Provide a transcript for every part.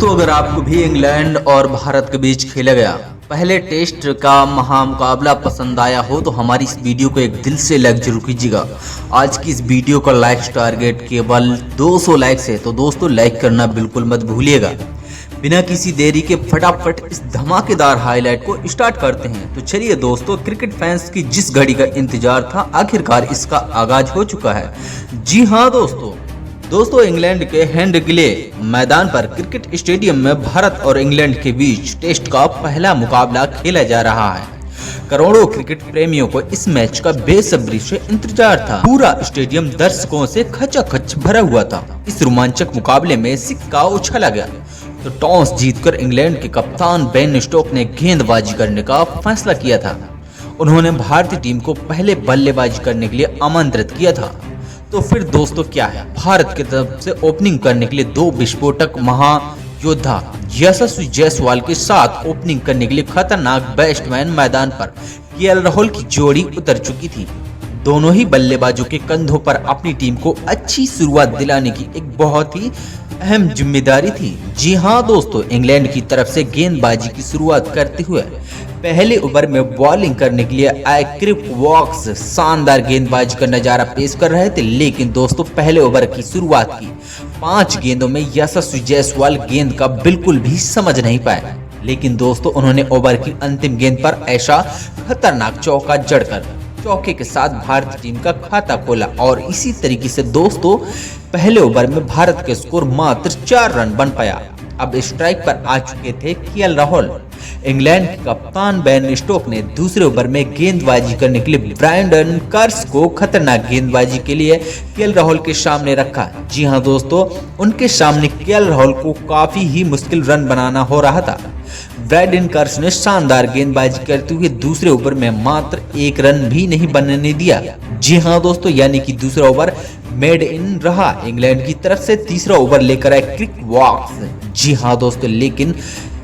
दोस्तों अगर आपको भी इंग्लैंड और भारत के बीच खेला गया पहले टेस्ट का महामुकाबला पसंद आया हो तो हमारी इस वीडियो को एक दिल से लाइक जरूर कीजिएगा। आज की इस वीडियो का लाइक टारगेट केवल 200 लाइक्स है, तो दोस्तों लाइक करना बिल्कुल मत भूलिएगा। बिना किसी देरी के फटाफट इस धमाकेदार हाईलाइट को स्टार्ट करते हैं। तो चलिए दोस्तों, क्रिकेट फैंस की जिस घड़ी का इंतजार था आखिरकार इसका आगाज हो चुका है। जी हाँ दोस्तों इंग्लैंड के हेडिंग्ले मैदान पर क्रिकेट स्टेडियम में भारत और इंग्लैंड के बीच टेस्ट का पहला मुकाबला खेला जा रहा है। करोड़ों क्रिकेट प्रेमियों को इस मैच का बेसब्री से इंतजार था। पूरा स्टेडियम दर्शकों से खचाखच भरा हुआ था। इस रोमांचक मुकाबले में सिक्का उछाला गया तो टॉस जीतकर इंग्लैंड के कप्तान बेन स्टोक्स ने गेंदबाजी करने का फैसला किया था। उन्होंने भारतीय टीम को पहले बल्लेबाजी करने के लिए आमंत्रित किया था। तो फिर दोस्तों क्या है, भारत की तरफ से ओपनिंग करने के लिए दो विस्फोटक महायोद्धा यशस्वी जायसवाल के साथ ओपनिंग करने के लिए खतरनाक बैट्समैन मैदान पर केएल राहुल की जोड़ी उतर चुकी थी। दोनों ही बल्लेबाजों के कंधों पर अपनी टीम को अच्छी शुरुआत दिलाने की एक बहुत ही अहम जिम्मेदारी थी। जी हाँ दोस्तों, इंग्लैंड की तरफ से गेंदबाजी की शुरुआत करते हुए पहले ओवर में बॉलिंग करने के लिए आए क्रिस वोक्स शानदार गेंदबाजी का नजारा पेश कर रहे थे। लेकिन दोस्तों पहले ओवर की शुरुआत की 5 गेंदों में यशस्वी जायसवाल गेंद का बिल्कुल भी समझ नहीं पाए। लेकिन दोस्तों उन्होंने ओवर की अंतिम गेंद पर ऐसा खतरनाक चौका जड़कर चौके के साथ भारतीय टीम का खाता खोला और इसी तरीके से दोस्तों पहले ओवर में भारत के स्कोर मात्र 4 रन बन पाया। अब स्ट्राइक पर आ चुके थे केएल राहुल। इंग्लैंड के कप्तान बेन स्टोक्स ने दूसरे ओवर में गेंदबाजी करने के लिए ब्रायन कार्स को खतरनाक गेंदबाजी के लिए केएल राहुल के सामने रखा। जी हाँ दोस्तों, उनके सामने केएल राहुल को काफी ही मुश्किल रन बनाना हो रहा था। ब्रायन कार्स ने शानदार गेंदबाजी करते हुए दूसरे ओवर में मात्र 1 रन भी नहीं बनने दिया। जी हाँ दोस्तों, यानी कि दूसरा ओवर मेड इन रहा इंग्लैंड की तरफ से। तीसरा ओवर लेकर आए क्रिस वोक्स। जी हाँ दोस्तों, लेकिन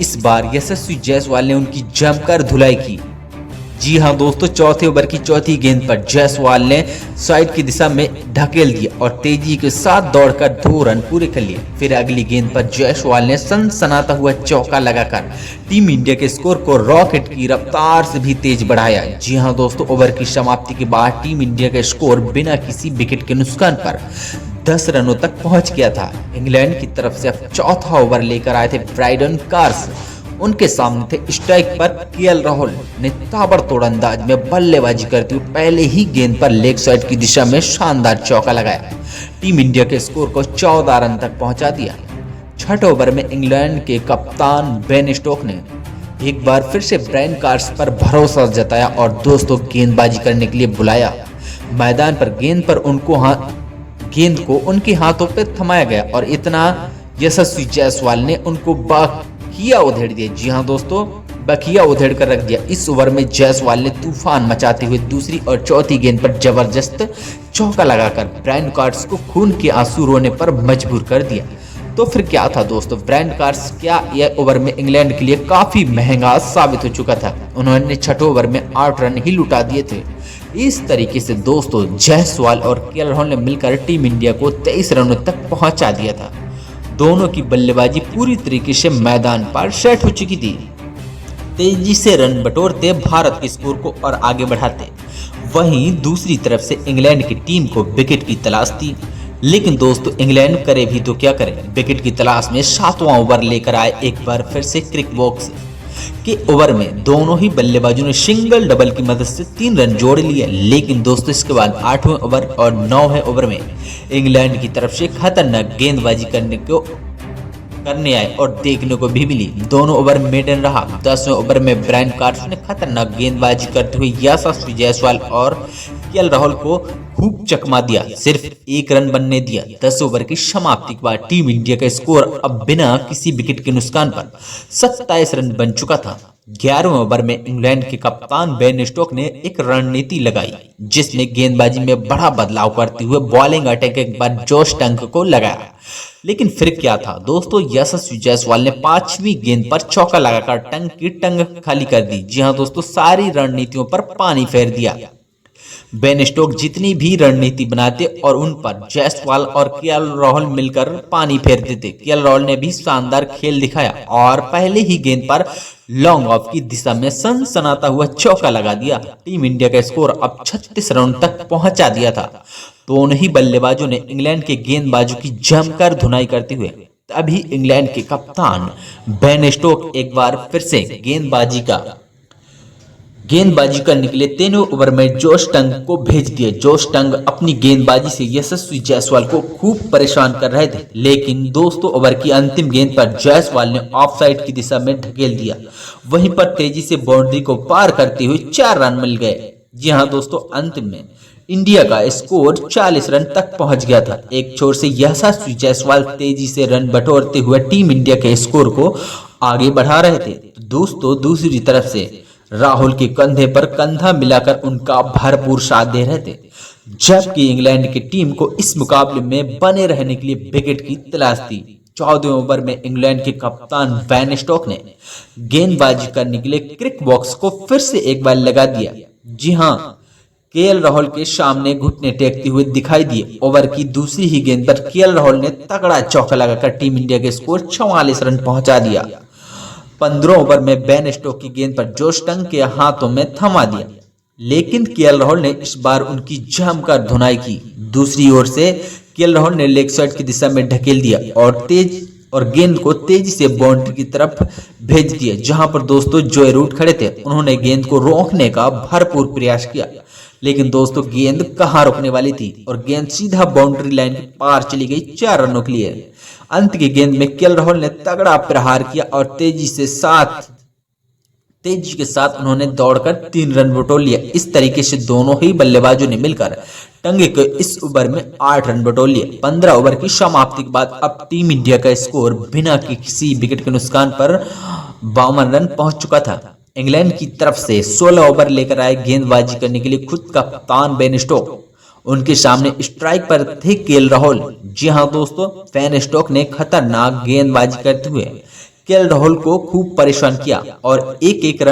इस बार यशस्वी जायसवाल ने उनकी जमकर धुलाई की। जी हाँ दोस्तों, चौथे ओवर की चौथी गेंद पर जायसवाल ने साइड की दिशा में ढकेल दिया और तेजी के साथ दौड़कर 2 रन पूरे कर लिए। फिर अगली गेंद पर जायसवाल ने सनसनाता हुआ चौका लगाकर टीम इंडिया के स्कोर को रॉकेट की रफ्तार से भी तेज बढ़ाया। जी हाँ दोस्तों, ओवर की समाप्ति के बाद टीम इंडिया का स्कोर बिना किसी विकेट के नुकसान पर 10 रनों तक पहुंच गया था। इंग्लैंड की तरफ से अब चौथा ओवर लेकर आए थे ब्रायन कार्स। उनके सामने थे स्ट्राइक पर केएल राहुल ने ताबड़तोड़ अंदाज में बल्लेबाजी करते हुए पहले ही गेंद पर लेग साइड की दिशा में शानदार चौका लगाया। टीम इंडिया के स्कोर को 14 रन तक पहुंचा दिया। छठे ओवर में इंग्लैंड के कप्तान बेन स्टोक्स ने एक बार फिर से ब्रायन कार्स पर भरोसा जताया और दोस्तों गेंदबाजी करने के लिए बुलाया। मैदान पर गेंद को उनके हाथों पे थमाया गया और इतना यशस्वी जायसवाल ने उनको बखिया उधेड़ दिया। जी हाँ दोस्तों, बखिया उधेड़ कर रख दिया। इस ओवर में जायसवाल ने तूफान मचाते हुए दूसरी और चौथी गेंद पर जबरदस्त चौका लगाकर ब्रायन कार्स को खून के आंसू रोने पर मजबूर कर दिया। तो फिर क्या था दोस्तों, ब्रायन कार्स क्या यह ओवर में इंग्लैंड के लिए काफी महंगा साबित हो चुका था। उन्होंने छठे ओवर में 8 रन ही लुटा दिए थे। इस तरीके से दोस्तों जायसवाल और केएल राहुल ने मिलकर टीम इंडिया को 23 रनों तक पहुंचा दिया था। दोनों की बल्लेबाजी पूरी तरीके से मैदान पर सेट हो चुकी थी। तेजी से रन बटोरते भारत के स्कोर को और आगे बढ़ाते। वहीं दूसरी तरफ से इंग्लैंड की टीम को विकेट की तलाश थी। लेकिन दोस्तों इंग्लैंड करे भी तो क्या करे, विकेट की तलाश में 7वां ओवर लेकर आए एक बार फिर से क्रिस वोक्स के ओवर में दोनों ही बल्लेबाजों ने सिंगल डबल की मदद से 3 रन जोड़ लिए। लेकिन दोस्तों इसके बाद 8वें ओवर और 9वें ओवर में इंग्लैंड की तरफ से खतरनाक गेंदबाजी करने आए और देखने को भी मिली। दोनों ओवर मेडन रहा। 10वें ओवर में ब्रायन कार्स ने खतरनाक गेंदबाजी करते हुए यशस्वी जायसवाल और केएल राहुल को खूब चकमा दिया, सिर्फ 1 रन बनने दिया। 10 ओवर की समाप्ति के बाद टीम इंडिया का स्कोर अब बिना किसी विकेट के नुकसान पर 27 रन बन चुका था। 11वें ओवर में इंग्लैंड के कप्तान बेन स्टोक्स ने एक रणनीति लगाई जिसमें गेंदबाजी में बड़ा बदलाव करते हुए बॉलिंग अटैक के बाद जोश टंक को लगाया। लेकिन फिर क्या था दोस्तों, यशस्वी जायसवाल ने 5वीं गेंद पर चौका लगाकर टंक की टंग खाली कर दी। जी हाँ दोस्तों, सारी रणनीतियों पर पानी फेर दिया। बेन स्टोक जितनी भी रणनीति बनाते और उन पर जायसवाल और केएल राहुल मिलकर पानी फेर देते। केएल राहुल ने भी शानदार खेल दिखाया और पहले ही गेंद पर लॉन्ग ऑफ की दिशा में सनसनाता हुआ चौका लगा दिया। टीम इंडिया का स्कोर अब 36 रन तक पहुंचा दिया था। दोनों ही बल्लेबाजों ने इंग्लैंड के गेंदबाजों की जमकर धुनाई करते हुए तभी इंग्लैंड के कप्तान बेन स्टोक एक बार फिर से गेंदबाजी कर निकले। तीनों ओवर में जोश टंग को भेज दिए। जोश टंग अपनी गेंदबाजी से यशस्वी जायसवाल को खूब परेशान कर रहे थे, लेकिन दोस्तों ओवर की अंतिम गेंद पर जायसवाल ने ऑफसाइड की दिशा में ढकेल दिया। वहीं पर तेजी से बाउंड्री को पार करते हुए 4 रन मिल गए। जी हां दोस्तों, अंत में इंडिया का स्कोर 40 रन तक पहुंच गया था। एक छोर से यशस्वी जायसवाल तेजी से रन बटोरते हुए टीम इंडिया के स्कोर को आगे बढ़ा रहे थे। दोस्तों दूसरी तरफ से राहुल के कंधे पर कंधा मिलाकर उनका भरपूर साथ दे रहे थे, जबकि इंग्लैंड की टीम को इस मुकाबले में बने रहने के लिए विकेट की तलाश थी। 14वें ओवर में इंग्लैंड के कप्तान बेन स्टोक ने गेंदबाजी करने के लिए क्रिक बॉक्स को फिर से एक बार लगा दिया। जी हां, केएल राहुल के सामने घुटने टेकते हुए दिखाई दिए। ओवर की दूसरी ही गेंद पर केएल राहुल ने तगड़ा चौका लगाकर टीम इंडिया के स्कोर 44 रन पहुंचा दिया। 15 ओवर में बेन स्टोक की गेंद पर जोश टंग के हाथों में थमा दिया, लेकिन केएल राहुल ने इस बार उनकी जमकर धुनाई की। दूसरी ओर से केएल राहुल ने लेग साइड की दिशा में ढकेल दिया और गेंद को तेजी से बाउंड्री की तरफ भेज दिया। जहां पर दोस्तों जॉय रूट खड़े थे, उन्होंने गेंद को रोकने का भरपूर प्रयास किया, लेकिन दोस्तों गेंद कहां रोकने वाली थी और गेंद सीधा बाउंड्री लाइन के पार चली गई 4 रनों के लिए। अंत की गेंद में केएल राहुल ने तगड़ा प्रहार किया और तेजी के साथ उन्होंने दौड़कर 3 रन बटोर लिया। इस तरीके से दोनों ही बल्लेबाजों ने मिलकर टंगे को इस ओवर में 8 रन बटोर लिए। 15 ओवर की समाप्ति के बाद अब टीम इंडिया का स्कोर बिना किसी विकेट के नुकसान पर 52 रन पहुंच चुका था। इंग्लैंड की तरफ से 16 ओवर लेकर आए गेंदबाजी करने के लिए खुद कप्तान बेन स्टोक। उनके सामने स्ट्राइक पर थे केएल राहुल। जी हां दोस्तों, बेन स्टोक ने खतरनाक गेंदबाजी करते हुए केएल राहुल को खूब परेशान किया और एक एक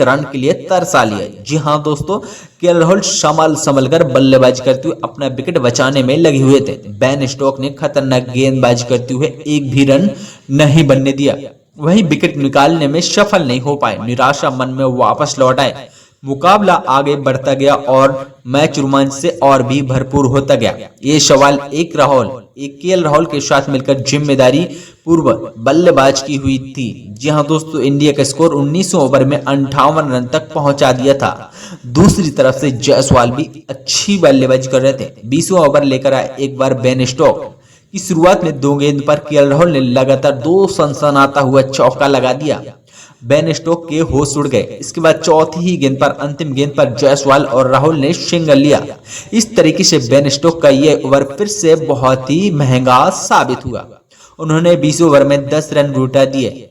रन के लिए तरसा लिया। जी हां दोस्तों, केएल राहुल संभल कर बल्लेबाजी करते हुए अपना विकेट बचाने में लगे हुए थे। बेन स्टोक ने खतरनाक गेंदबाजी करते हुए एक भी रन नहीं बनने दिया। वही विकेट निकालने में सफल नहीं हो पाए। निराशा मन में वापस लौट आए। मुकाबला आगे बढ़ता गया और मैच रोमांच से और भी भरपूर होता गया। ये सवाल एक केएल राहुल के साथ मिलकर जिम्मेदारी पूर्व बल्लेबाज की हुई थी। जी हां दोस्तों, इंडिया का स्कोर 19 ओवर में 58 रन तक पहुंचा दिया था। दूसरी तरफ से जायसवाल भी अच्छी बल्लेबाजी कर रहे थे। 20वां ओवर लेकर आए एक बार बेन स्टोक की शुरुआत में 2 गेंद पर केएल राहुल ने लगातार 2 सनसनाता हुआ चौका लगा दिया। बेन स्टोक के होश उड़ गए। इसके बाद चौथी ही गेंद पर अंतिम गेंद पर जायसवाल और राहुल ने सिंगल लिया। इस तरीके से बेन स्टोक का यह ओवर फिर से बहुत ही महंगा साबित हुआ। उन्होंने 20 ओवर में 10 रन लौटा दिए।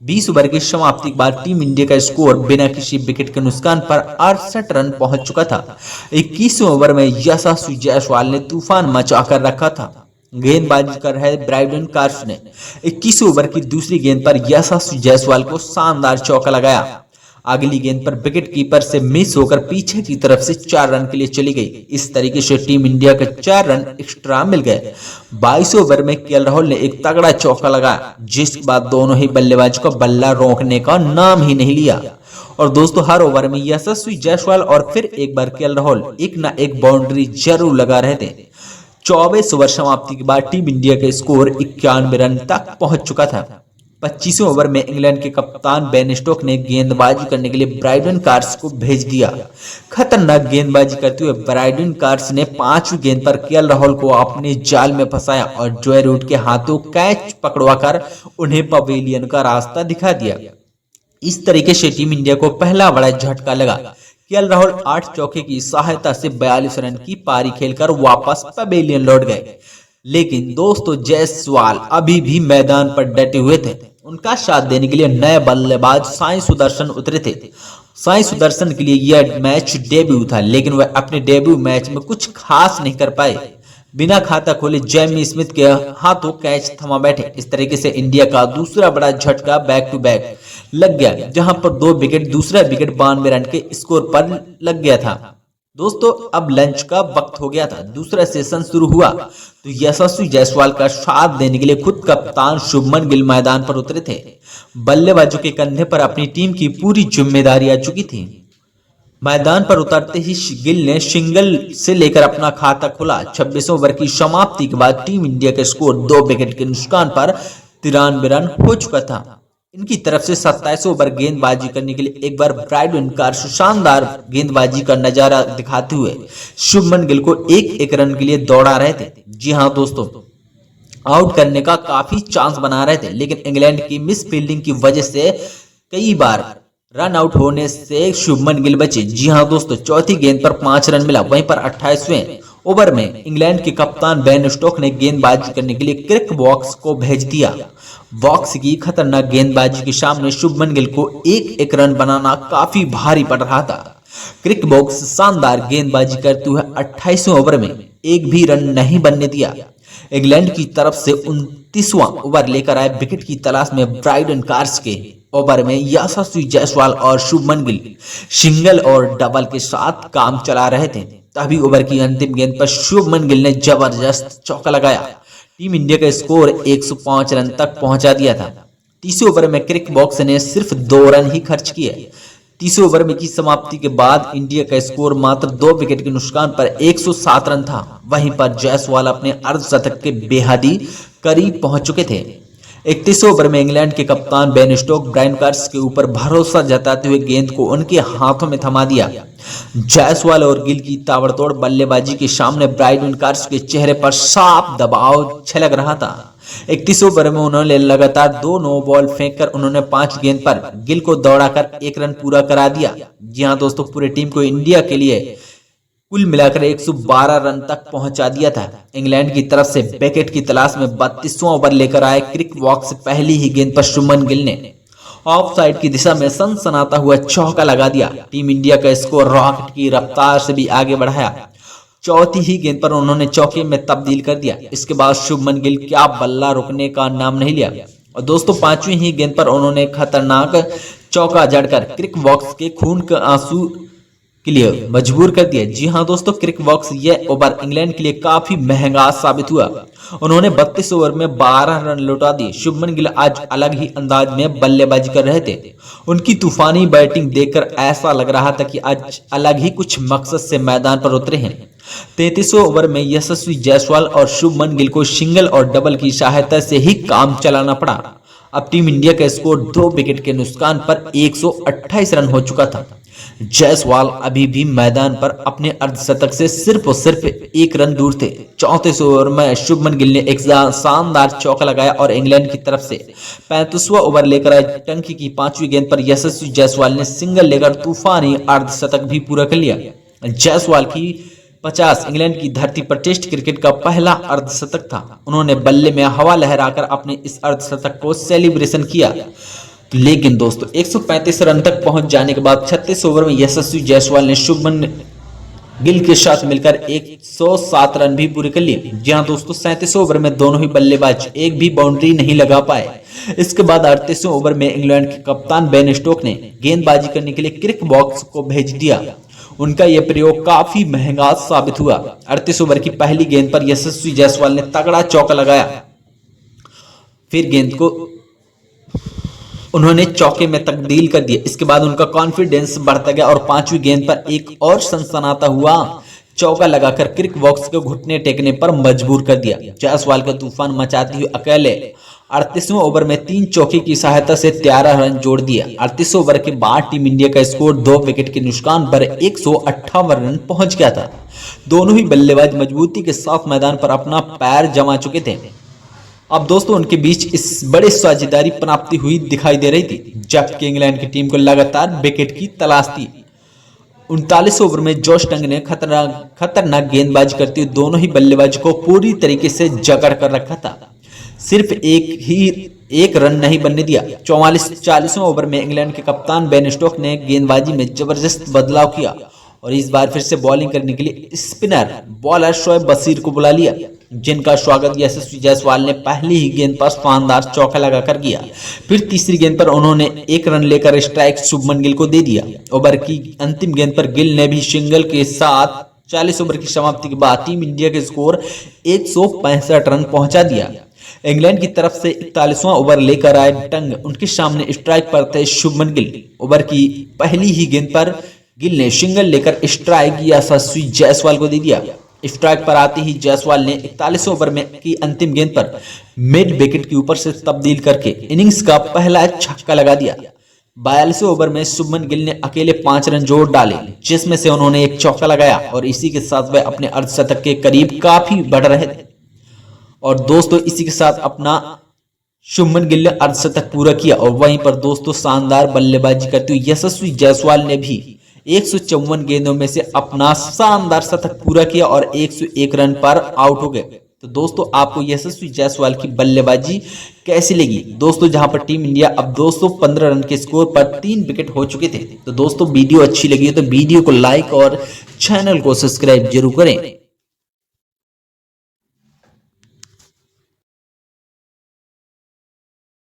20 ओवर की समाप्ति के बाद टीम इंडिया का स्कोर बिना किसी विकेट के नुकसान पर 68 रन पहुंच चुका था। 21वें ओवर में यशस्वी जायसवाल ने तूफान मचा कर रखा था। गेंदबाजी कर रहे ब्राइडन कार्स ने 21 ओवर की दूसरी गेंद पर यशस्वी जायसवाल को शानदार चौका लगाया। अगली गेंद पर विकेट कीपर से मिस होकर पीछे की तरफ से 4 रन के लिए चली गई। इस तरीके से टीम इंडिया के 4 रन एक्स्ट्रा मिल गए। 22 ओवर में केएल राहुल ने एक तगड़ा चौका लगाया, जिसके बाद दोनों ही बल्लेबाजों का बल्ला रोकने का नाम ही नहीं लिया। और दोस्तों हर ओवर में यशस्वी जायसवाल और फिर एक बार केएल राहुल एक ना एक बाउंड्री जरूर लगा रहे थे। 24 ओवर समाप्ति के बाद टीम इंडिया का स्कोर 91 रन तक पहुंच चुका था। 25वें ओवर में इंग्लैंड के कप्तान बेन स्टोक ने गेंदबाजी करने के लिए ब्राइडन कार्स को भेज दिया। खतरनाक गेंदबाजी करते हुए ब्राइडन कार्स ने 5वीं गेंद पर केएल राहुल को अपने जाल में फंसाया और जॉय रूट के हाथों कैच पकड़वाकर उन्हें पवेलियन का रास्ता दिखा दिया। इस तरीके से टीम इंडिया को पहला बड़ा झटका लगा। केएल राहुल 8 चौके की सहायता से 42 रन की पारी खेलकर वापस पवेलियन लौट गए। लेकिन दोस्तों जायसवाल अभी भी मैदान पर डटे हुए थे। उनका साथ देने के लिए नए बल्लेबाज साई सुदर्शन उतरे थे। साई सुदर्शन के लिए यह मैच डेब्यू था, लेकिन वह अपने डेब्यू मैच में कुछ खास नहीं कर पाए। बिना खाता खोले जेमी स्मिथ के हाथों कैच थमा बैठे। इस तरीके से इंडिया का दूसरा बड़ा झटका बैक टू बैक लग गया, जहां पर 2 विकेट, दूसरा विकेट 92 रन के स्कोर पर लग गया था। दोस्तों अब लंच का वक्त हो गया था, दूसरा सेशन शुरू हुआ तो यशस्वी जायसवाल का साथ देने के लिए खुद कप्तान शुभमन गिल मैदान पर उतरे थे। बल्लेबाजों के कंधे पर अपनी टीम की पूरी जिम्मेदारी आ चुकी थी। मैदान पर उतरते ही गिल ने सिंगल से लेकर अपना खाता खोला। 26 ओवर की समाप्ति के बाद टीम इंडिया का स्कोर 2 विकेट के नुकसान पर 93 रन हो चुका था। इनकी तरफ से 27 ओवर गेंदबाजी करने के लिए एक बार ब्राइडन कार शानदार गेंदबाजी का नजारा दिखाते हुए शुभमन गिल को एक रन के लिए दौड़ा रहे थे। जी हाँ दोस्तों, आउट करने का काफी चांस बना रहे थे, लेकिन इंग्लैंड की मिस फील्डिंग की वजह से कई बार रन आउट होने से शुभमन गिल बचे। जी हाँ दोस्तों, चौथी गेंद पर 5 रन मिला। वहीं पर 28वें ओवर में इंग्लैंड के कप्तान बेन स्टोक्स ने गेंदबाजी करने के लिए क्रिक बॉक्स को भेज दिया। बॉक्स की खतरनाक गेंदबाजी के सामने शुभमन गिल को एक रन बनाना काफी भारी पड़ रहा था। क्रिक बॉक्स शानदार गेंदबाजी करते हुए 28वें ओवर में एक भी रन नहीं बनने दिया। इंग्लैंड की तरफ से 29वां ओवर लेकर आए विकेट की तलाश में ब्राइडन कार्स के ओवर में यशस्वी जायसवाल और शुभमन गिल सिंगल और डबल के साथ काम चला रहे थे। तभी ओवर की अंतिम गेंद पर शुभमन गिल ने जबरदस्त चौका लगाया। टीम इंडिया का स्कोर 105 रन तक पहुंचा दिया था। 30वें ओवर में क्रिक बॉक्स ने सिर्फ 2 रन ही खर्च किए। 30वें ओवर में की समाप्ति के बाद इंडिया का स्कोर मात्र 2 विकेट के नुकसान पर 107 रन था। वहीं पर जायसवाल अपने अर्धशतक के बेहद करीब पहुंच चुके थे। 31वें ओवर में इंग्लैंड के कप्तान बेन स्टोक्स ब्रायन कार्स के ऊपर भरोसा जताते हुए गेंद को उनके हाथों में थमा दिया। जायसवाल और गिल की ताबड़तोड़ बल्लेबाजी के सामने ब्रायन कार्स के चेहरे पर साफ दबाव छलक रहा था। 31वें ओवर में उन्होंने लगातार 2 नो बॉल फेंककर उन्होंने 5 गेंद पर गिल को दौड़ाकर 1 रन पूरा करा दिया। जी हाँ दोस्तों, पूरी टीम को इंडिया के लिए कुल मिलाकर 112 रन तक पहुंचा दिया था। इंग्लैंड की तरफ से विकेट की तलाश में 32वां ओवर लेकर आए क्रिक बॉक्स से पहली ही गेंद पर शुभमन गिल ने ऑफ साइड की दिशा में सनसनाता हुआ चौका लगा दिया। टीम इंडिया का स्कोर रॉकेट की रफ्तार से भी आगे बढ़ाया। चौथी ही गेंद पर उन्होंने चौके में तब्दील कर दिया। इसके बाद शुभमन गिल क्या बल्ला रुकने का नाम नहीं लिया और दोस्तों 5वीं ही गेंद पर उन्होंने खतरनाक चौका जड़कर क्रिक बॉक्स के खून के आंसू के लिए मजबूर कर दिया। जी हाँ दोस्तों, क्रिक बॉक्स यह ओवर इंग्लैंड के लिए काफी महंगा साबित हुआ। उन्होंने 32 ओवर में 12 रन लौटा दिए। शुभमन गिल आज अलग ही अंदाज में बल्लेबाजी कर रहे थे। उनकी तूफानी बैटिंग देखकर ऐसा लग रहा था कि आज अलग ही कुछ मकसद से मैदान पर उतरे हैं। 33वें ओवर में यशस्वी जायसवाल और शुभमन गिल को सिंगल और डबल की सहायता से ही काम चलाना पड़ा। अब टीम इंडिया का स्कोर 2 विकेट के नुकसान पर 128 रन हो चुका था। जायसवाल अभी भी मैदान पर अपने अर्धशतक से सिर्फ और सिर्फ 1 रन दूर थे। 34वें ओवर में शुभमन गिल ने एक शानदार चौका लगाया और इंग्लैंड की तरफ से 35वां ओवर लेकर आए टंकी की 5वीं गेंद पर यशस्वी जायसवाल ने सिंगल लेकर तूफानी अर्धशतक भी पूरा कर लिया। जायसवाल की 50 इंग्लैंड की धरती पर टेस्ट क्रिकेट का पहला अर्धशतक था। उन्होंने बल्ले में हवा लहराकर अपने इस अर्धशतक को सेलिब्रेशन किया। लेकिन दोस्तों 135 रन तक पहुंच जाने के बाद 36 ओवर में यशस्वी जायसवाल ने शुभमन गिल के साथ मिलकर 107 रन भी पूरे कर लिए। जी हाँ दोस्तों, 37 ओवर में दोनों ही बल्लेबाज एक भी बाउंड्री नहीं लगा पाए। इसके बाद 38वें ओवर में इंग्लैंड के कप्तान बेन स्टोक्स ने गेंदबाजी करने के लिए क्रिक बॉक्स को भेज दिया। उनका यह प्रयोग काफी महंगा साबित हुआ। 38 ओवर की पहली गेंद पर यशस्वी जायसवाल ने तगड़ा चौका लगाया। फिर गेंद को उन्होंने चौके में तब्दील कर दिया। इसके बाद उनका कॉन्फिडेंस बढ़ता गया और 5वीं गेंद पर एक और सनसनाता हुआ चौका लगाकर क्रिक बॉक्स को घुटने टेकने पर मजबूर कर दिया। जायसवाल का तूफान मचाते हुए अकेले 38वें ओवर में 3 चौके की सहायता से 13 रन जोड़ दिया। 38 ओवर के बाद टीम इंडिया का स्कोर 2 विकेट के नुकसान पर 158 रन पहुंच गया था। दोनों ही बल्लेबाज मजबूती के साथ मैदान पर अपना पैर जमा चुके थे। अब दोस्तों उनके बीच इस बड़े साझेदारी प्राप्ति हुई दिखाई दे रही थी, जबकि इंग्लैंड की टीम को लगातार विकेट की तलाश थी। 39 ओवर में जोश टंग ने खतरनाक गेंदबाजी करते हुए दोनों ही बल्लेबाज को पूरी तरीके से जकड़ कर रखा था। सिर्फ एक रन नहीं बनने दिया। 44वें ओवर में इंग्लैंड के कप्तान बेन स्टोक्स ने गेंदबाजी में जबरदस्त बदलाव किया और इस बार फिर से बॉलिंग करने के लिए स्पिनर बॉलर शोएब बशीर को बुला लिया, जिनका स्वागत यशस्वी जायसवाल ने पहली ही गेंद पर शानदार चौका लगाकर किया। फिर तीसरी गेंद पर उन्होंने 1 रन लेकर स्ट्राइक शुभमन गिल को दे दिया। ओवर की अंतिम गेंद पर गिल ने भी सिंगल के साथ 40 ओवर की समाप्ति के बाद टीम इंडिया के स्कोर 165 रन पहुंचा दिया। इंग्लैंड की तरफ से 41वां ओवर लेकर आए डंग, उनके सामने स्ट्राइक पर थे शुभमन गिल। ओवर की पहली ही गेंद पर गिल ने सिंगल लेकर स्ट्राइक यशस्वी जायसवाल को दे दिया। स्ट्राइक पर आते ही जायसवाल ने 41 ओवर में की अंतिम गेंद पर मिड विकेट के ऊपर से तब्दील करके इनिंग्स का पहला छक्का लगा दिया। 42 ओवर में शुभमन गिल ने अकेले 5 रन जोड़ डाले, जिसमें से उन्होंने एक चौका लगाया और इसी के साथ वह अपने अर्धशतक के करीब काफी बढ़ रहे थे। और दोस्तों इसी के साथ अपना शुभमन गिल ने अर्धशतक पूरा किया। और वहीं पर दोस्तों शानदार बल्लेबाजी करते हुए यशस्वी जायसवाल ने भी 154 गेंदों में से अपना शानदार शतक पूरा किया और 101 रन पर आउट हो गए। तो दोस्तों आपको यशस्वी जायसवाल की बल्लेबाजी कैसी लगी दोस्तों, जहां पर टीम इंडिया अब 215 रन के स्कोर पर 3 विकेट हो चुके थे। तो दोस्तों वीडियो अच्छी लगी है तो वीडियो को लाइक और चैनल को सब्सक्राइब जरूर करें।